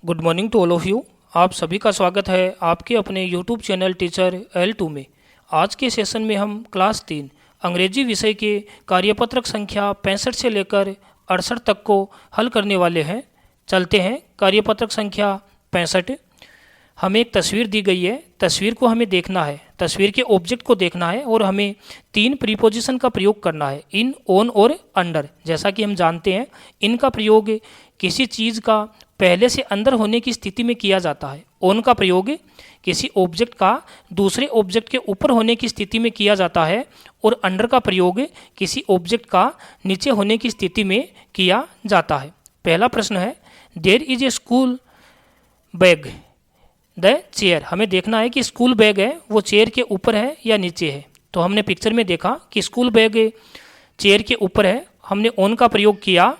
Good morning to all of you. आप सभी का स्वागत है आपके अपने यूट्यूब चैनल टीचर L2 में। आज के सेशन में हम क्लास 3 अंग्रेजी विषय के कार्यपत्रक संख्या 65 से लेकर 68 तक को हल करने वाले हैं। चलते हैं कार्यपत्रक संख्या 65। हमें एक तस्वीर दी गई है, तस्वीर को हमें देखना है, तस्वीर के ऑब्जेक्ट को देखना है और हमें 3 प्रीपोजिशन का प्रयोग करना है, इन, ऑन और अंडर। जैसा कि हम जानते हैं, इनका प्रयोग किसी चीज़ का पहले से अंदर होने की स्थिति में किया जाता है, ऑन का प्रयोग किसी ऑब्जेक्ट का दूसरे ऑब्जेक्ट के ऊपर होने की स्थिति में किया जाता है और अंडर का प्रयोग किसी ऑब्जेक्ट का नीचे होने की स्थिति में किया जाता है। पहला प्रश्न है, there is a school bag the chair. हमें देखना है कि स्कूल बैग है वो चेयर के ऊपर है या नीचे है। तो हमने पिक्चर में देखा कि स्कूल बैग चेयर के ऊपर है, हमने ऑन का प्रयोग किया।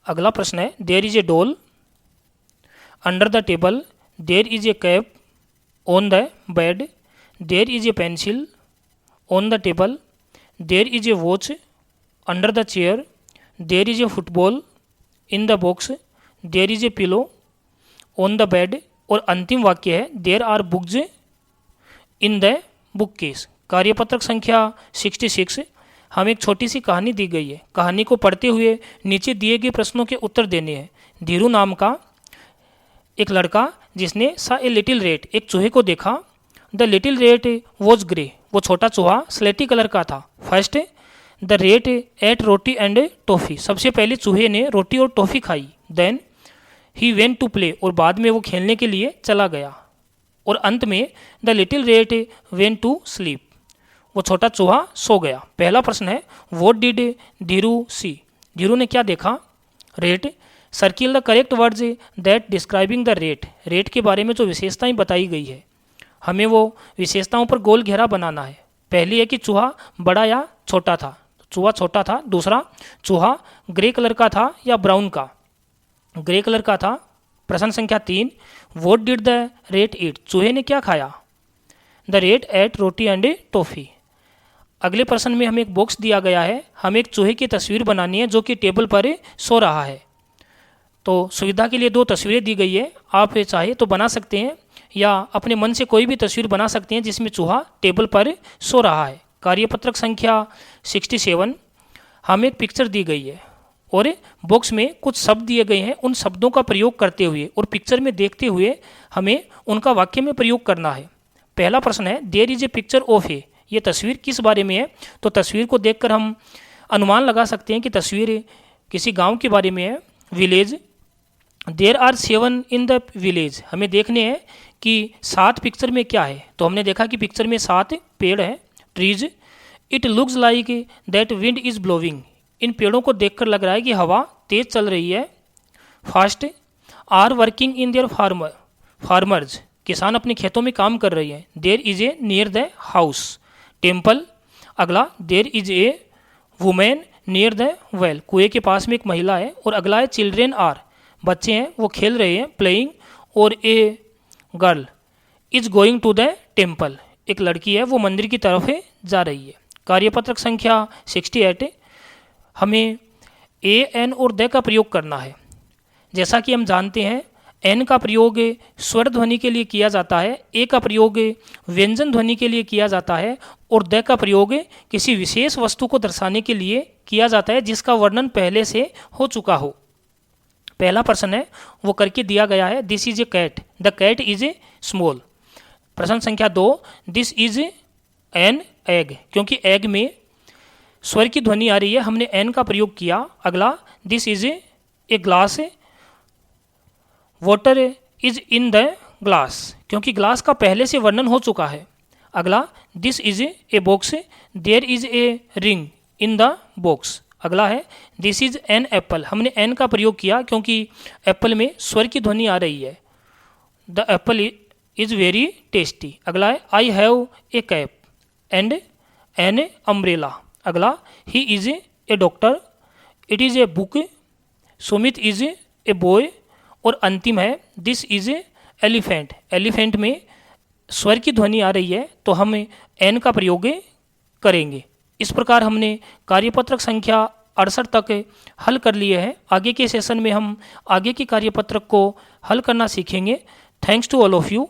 अगला प्रश्न है, there is a doll under the table, there is a cap on the bed, there is a pencil on the table, there is a watch under the chair, there is a football in the box, there is a pillow on the bed. और अंतिम वाक्य है, there are books in the book case. कार्यपत्रक संख्या 66। हमें एक छोटी सी कहानी दी गई है, कहानी को पढ़ते हुए नीचे दिए गए प्रश्नों के उत्तर देने हैं। धीरू नाम का एक लड़का जिसने सा ए लिटिल रेट, एक चूहे को देखा। The little rat was grey, वो छोटा चूहा स्लेटी कलर का था। First the rat ate roti and toffee, सबसे पहले चूहे ने रोटी और टॉफ़ी खाई। Then he went to play, और बाद में वो खेलने के लिए चला गया। और अंत में the little rat went to sleep, वो छोटा चूहा सो गया। पहला प्रश्न है, what did Dheeru see, Dheeru ने क्या देखा। Rat, circle the correct words that describing the rat, rat के बारे में जो विशेषताएं बताई गई है हमें वो विशेषताओं पर गोल घेरा बनाना है। पहली है कि चूहा बड़ा या छोटा था, चूहा छोटा था। दूसरा, चूहा ग्रे कलर का था या ब्राउन का, ग्रे कलर का था। प्रश्न संख्या 3, what did the rat eat, चूहे ने क्या खाया। The rat ate roti and toffee. अगले प्रश्न में हमें एक बॉक्स दिया गया है, हमें एक चूहे की तस्वीर बनानी है जो कि टेबल पर सो रहा है। तो सुविधा के लिए 2 तस्वीरें दी गई है, आप चाहे तो बना सकते हैं या अपने मन से कोई भी तस्वीर बना सकते हैं जिसमें चूहा टेबल पर सो रहा है। कार्यपत्रक संख्या 67। हमें एक पिक्चर दी गई है और बॉक्स में कुछ शब्द दिए गए हैं, उन शब्दों का प्रयोग करते हुए और पिक्चर में देखते हुए हमें उनका वाक्य में प्रयोग करना है। पहला प्रश्न है, there is a picture of a, ये तस्वीर किस बारे में है। तो तस्वीर को देखकर हम अनुमान लगा सकते हैं कि तस्वीर किसी गांव के बारे में है। Village, there are 7 in the village, हमें देखने हैं कि 7 पिक्चर में क्या है। तो हमने देखा कि पिक्चर में 7 पेड़ हैं। Trees, it looks like that wind is blowing, इन पेड़ों को देखकर लग रहा है कि हवा तेज चल रही है। Fast, are working in their farmers, किसान अपने खेतों में काम कर रही हैं। There is a near the house. Temple, अगला, there is a women near the well, कुएं के पास में एक महिला है। और अगला है, चिल्ड्रेन आर, बच्चे हैं वो खेल रहे हैं, प्लेइंग। और a girl is going to the temple, एक लड़की है वो मंदिर की तरफ जा रही है। कार्यपत्रक संख्या 68। हमें ए, एन और द का प्रयोग करना है। जैसा कि हम जानते हैं, एन का प्रयोग स्वर ध्वनि के लिए किया जाता है, ए का प्रयोग व्यंजन ध्वनि के लिए किया जाता है और द का प्रयोग किसी विशेष वस्तु को दर्शाने के लिए किया जाता है जिसका वर्णन पहले से हो चुका हो। पहला प्रश्न है वो करके दिया गया है, this is a cat, the cat is a small. प्रश्न संख्या 2, दिस इज एन एग, क्योंकि एग में स्वर की ध्वनि आ रही है, हमने एन का प्रयोग किया। अगला, this is a glass, water is in the glass, क्योंकि ग्लास का पहले से वर्णन हो चुका है। अगला, this is a box, there is a ring in the box. अगला है, दिस इज एन एप्पल, हमने एन का प्रयोग किया क्योंकि एप्पल में स्वर की ध्वनि आ रही है। The apple is very tasty. अगला है, I have a cap and an umbrella. अगला, he is a doctor, it is a book, Sumit is a boy. और अंतिम है, this is a elephant, elephant में स्वर की ध्वनि आ रही है तो हम एन का प्रयोग करेंगे। इस प्रकार हमने कार्यपत्रक संख्या 68 तक हल कर लिए हैं। आगे के सेशन में हम आगे के कार्यपत्रक को हल करना सीखेंगे। Thanks to all of you.